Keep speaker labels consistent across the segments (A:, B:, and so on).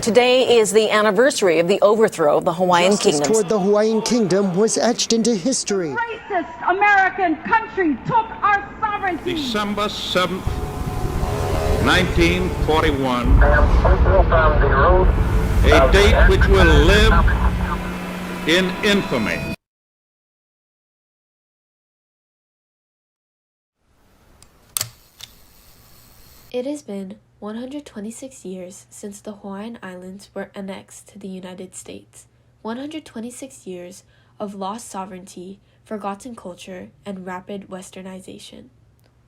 A: Today is the anniversary of the overthrow of the Hawaiian
B: Justice
A: Kingdom.
B: toward the Hawaiian Kingdom was etched into history.
C: Racist American country took our sovereignty.
D: December 7th, 1941, a date which will live in infamy.
E: It has been 126 years since the Hawaiian Islands were annexed to the United States. 126 years of lost sovereignty, forgotten culture, and rapid westernization.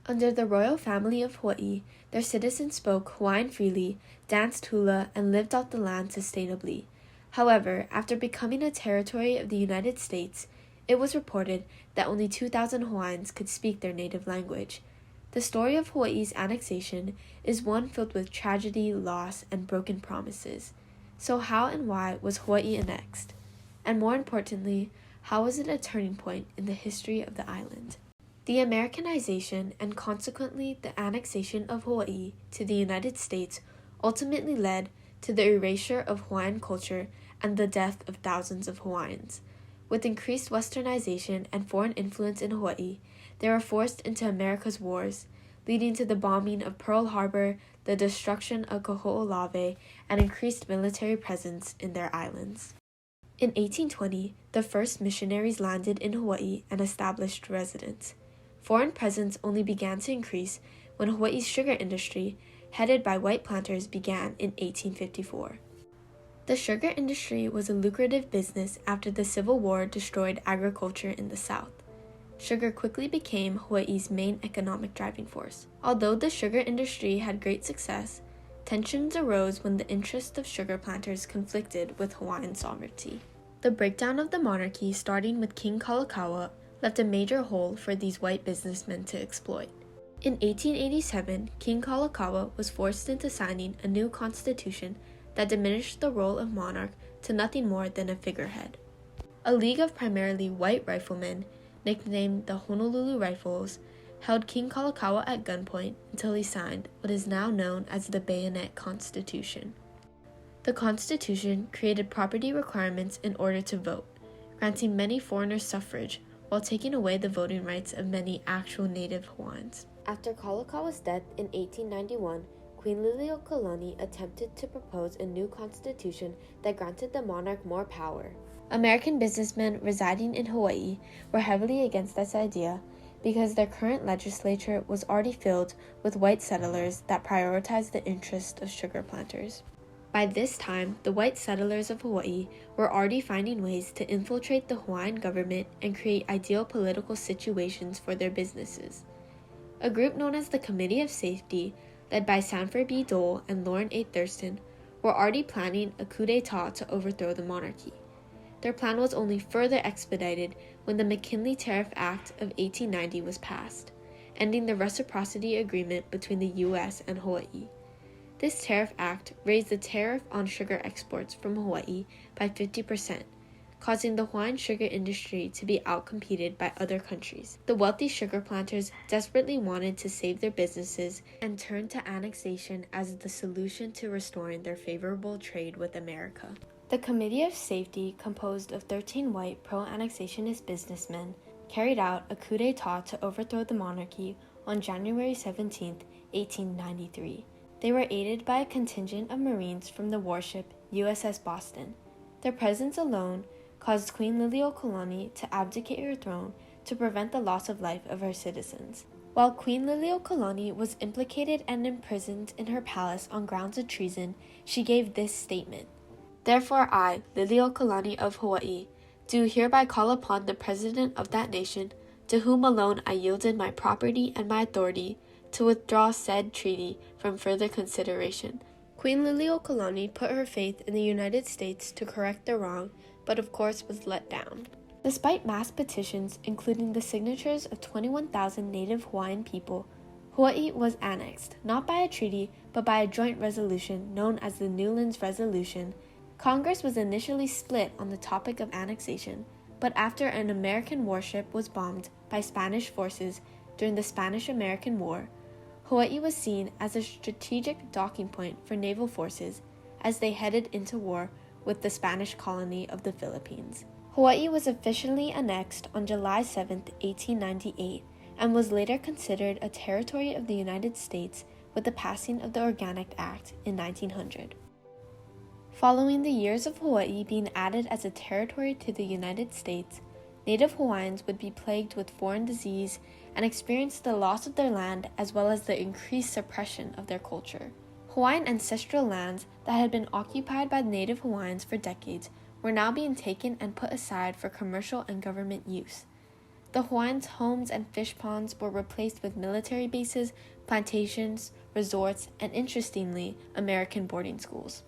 E: Under the royal family of Hawaii, their citizens spoke Hawaiian freely, danced hula, and lived off the land sustainably. However, after becoming a territory of the United States, it was reported that only 2,000 Hawaiians could speak their native language. The story of Hawaii's annexation is one filled with tragedy, loss, and broken promises. So how and why was Hawaii annexed? And more importantly, how was it a turning point in the history of the island? The Americanization and consequently the annexation of Hawaii to the United States ultimately led to the erasure of Hawaiian culture and the death of thousands of Hawaiians. With increased westernization and foreign influence in Hawaii, they were forced into America's wars, leading to the bombing of Pearl Harbor, the destruction of Kaho'olawe, and increased military presence in their islands. In 1820, the first missionaries landed in Hawaii and established residence. Foreign presence only began to increase when Hawaii's sugar industry, headed by white planters, began in 1854. The sugar industry was a lucrative business after the Civil War destroyed agriculture in the South. Sugar quickly became Hawaii's main economic driving force. Although the sugar industry had great success, tensions arose when the interests of sugar planters conflicted with Hawaiian sovereignty. The breakdown of the monarchy, starting with King Kalakaua, left a major hole for these white businessmen to exploit. In 1887, King Kalakaua was forced into signing a new constitution that diminished the role of monarch to nothing more than a figurehead. A league of primarily white riflemen, nicknamed the Honolulu Rifles, held King Kalakaua at gunpoint until he signed what is now known as the Bayonet Constitution. The Constitution created property requirements in order to vote, granting many foreigners suffrage while taking away the voting rights of many actual native Hawaiians. After Kalakaua's death in 1891, Queen Liliuokalani attempted to propose a new constitution that granted the monarch more power. American businessmen residing in Hawaii were heavily against this idea because their current legislature was already filled with white settlers that prioritized the interests of sugar planters. By this time, the white settlers of Hawaii were already finding ways to infiltrate the Hawaiian government and create ideal political situations for their businesses. A group known as the Committee of Safety, led by Sanford B. Dole and Lauren A. Thurston, were already planning a coup d'etat to overthrow the monarchy. Their plan was only further expedited when the McKinley Tariff Act of 1890 was passed, ending the reciprocity agreement between the U.S. and Hawaii. This tariff act raised the tariff on sugar exports from Hawaii by 50%, causing the Hawaiian sugar industry to be outcompeted by other countries. The wealthy sugar planters desperately wanted to save their businesses and turned to annexation as the solution to restoring their favorable trade with America. The Committee of Safety, composed of 13 white pro-annexationist businessmen, carried out a coup d'etat to overthrow the monarchy on January 17, 1893. They were aided by a contingent of Marines from the warship USS Boston. Their presence alone caused Queen Liliuokalani to abdicate her throne to prevent the loss of life of her citizens. While Queen Liliuokalani was implicated and imprisoned in her palace on grounds of treason, she gave this statement: "Therefore I, Liliuokalani of Hawaii, do hereby call upon the President of that nation, to whom alone I yielded my property and my authority, to withdraw said treaty from further consideration." Queen Liliuokalani put her faith in the United States to correct the wrong, but of course was let down. Despite mass petitions, including the signatures of 21,000 native Hawaiian people, Hawaii was annexed, not by a treaty, but by a joint resolution known as the Newlands Resolution. Congress was initially split on the topic of annexation, but after an American warship was bombed by Spanish forces during the Spanish-American War, Hawaii was seen as a strategic docking point for naval forces as they headed into war with the Spanish colony of the Philippines. Hawaii was officially annexed on July 7, 1898, and was later considered a territory of the United States with the passing of the Organic Act in 1900. Following the years of Hawaii being added as a territory to the United States, Native Hawaiians would be plagued with foreign disease and experience the loss of their land as well as the increased suppression of their culture. Hawaiian ancestral lands that had been occupied by Native Hawaiians for decades were now being taken and put aside for commercial and government use. The Hawaiians' homes and fish ponds were replaced with military bases, plantations, resorts, and interestingly, American boarding schools.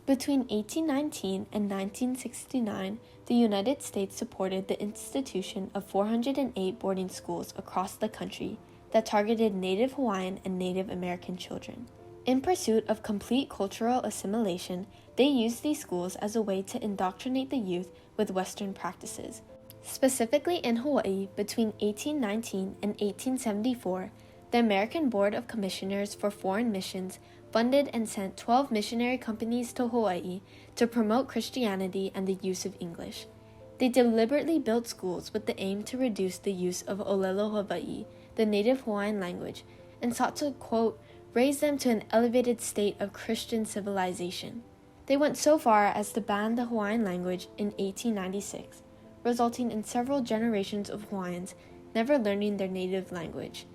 E: Between 1819 and 1969, the United States supported the institution of 408 boarding schools across the country that targeted Native Hawaiian and Native American children. In pursuit of complete cultural assimilation, they used these schools as a way to indoctrinate the youth with Western practices. Specifically in Hawaii, between 1819 and 1874, the American Board of Commissioners for Foreign Missions funded and sent 12 missionary companies to Hawaii to promote Christianity and the use of English. They deliberately built schools with the aim to reduce the use of Olelo Hawaii, the Native Hawaiian language, and sought to, quote, raise them to an elevated state of Christian civilization. They went so far as to ban the Hawaiian language in 1896, resulting in several generations of Hawaiians never learning their native language.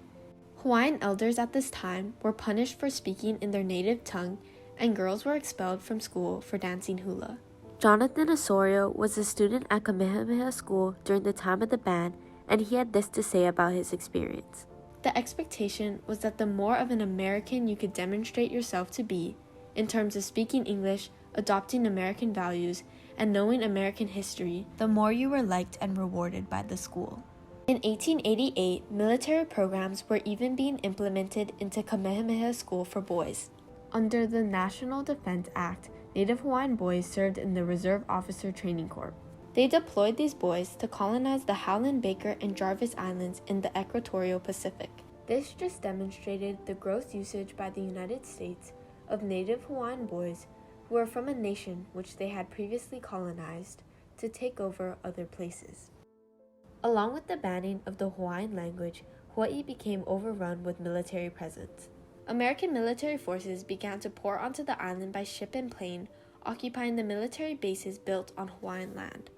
E: Hawaiian elders at this time were punished for speaking in their native tongue, and girls were expelled from school for dancing hula. Jonathan Osorio was a student at Kamehameha School during the time of the ban, and he had this to say about his experience. The expectation was that the more of an American you could demonstrate yourself to be, in terms of speaking English, adopting American values, and knowing American history, the more you were liked and rewarded by the school. In 1888, military programs were even being implemented into Kamehameha School for boys. Under the National Defense Act, Native Hawaiian boys served in the Reserve Officer Training Corps. They deployed these boys to colonize the Howland Baker and Jarvis Islands in the equatorial Pacific. This just demonstrated the gross usage by the United States of Native Hawaiian boys who were from a nation which they had previously colonized to take over other places. Along with the banning of the Hawaiian language, Hawaii became overrun with military presence. American military forces began to pour onto the island by ship and plane, occupying the military bases built on Hawaiian land.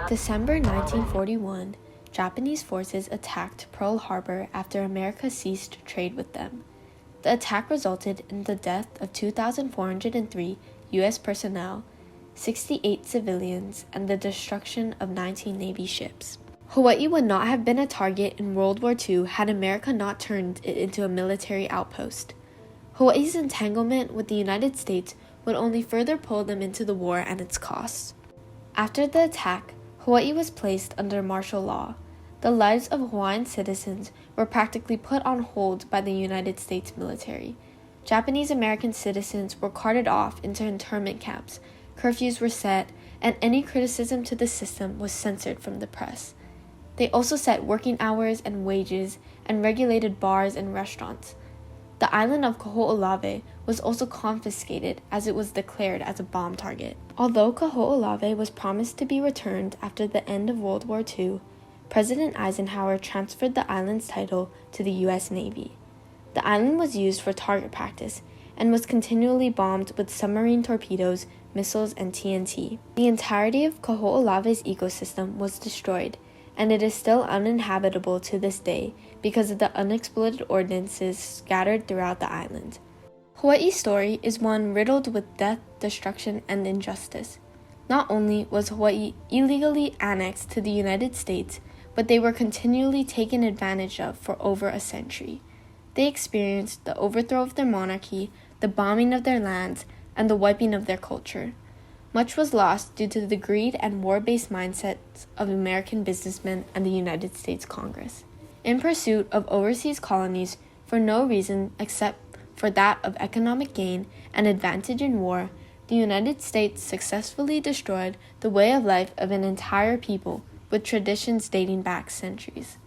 E: December 1941, Japanese forces attacked Pearl Harbor after America ceased trade with them. The attack resulted in the death of 2,403 U.S. personnel, 68 civilians, and the destruction of 19 Navy ships. Hawaii would not have been a target in World War II had America not turned it into a military outpost. Hawaii's entanglement with the United States would only further pull them into the war and its costs. After the attack, Hawaii was placed under martial law. The lives of Hawaiian citizens were practically put on hold by the United States military. Japanese American citizens were carted off into internment camps, curfews were set, and any criticism to the system was censored from the press. They also set working hours and wages and regulated bars and restaurants. The island of Kaho'olawe was also confiscated as it was declared as a bomb target. Although Kaho'olawe was promised to be returned after the end of World War II, President Eisenhower transferred the island's title to the U.S. Navy. The island was used for target practice and was continually bombed with submarine torpedoes, missiles, and TNT. The entirety of Kaho'olawe's ecosystem was destroyed, and it is still uninhabitable to this day because of the unexploded ordnances scattered throughout the island. Hawaii's story is one riddled with death, destruction, and injustice. Not only was Hawaii illegally annexed to the United States, but they were continually taken advantage of for over a century. They experienced the overthrow of their monarchy, the bombing of their lands, and the wiping of their culture. Much was lost due to the greed and war-based mindsets of American businessmen and the United States Congress. In pursuit of overseas colonies for no reason except for that of economic gain and advantage in war, the United States successfully destroyed the way of life of an entire people with traditions dating back centuries.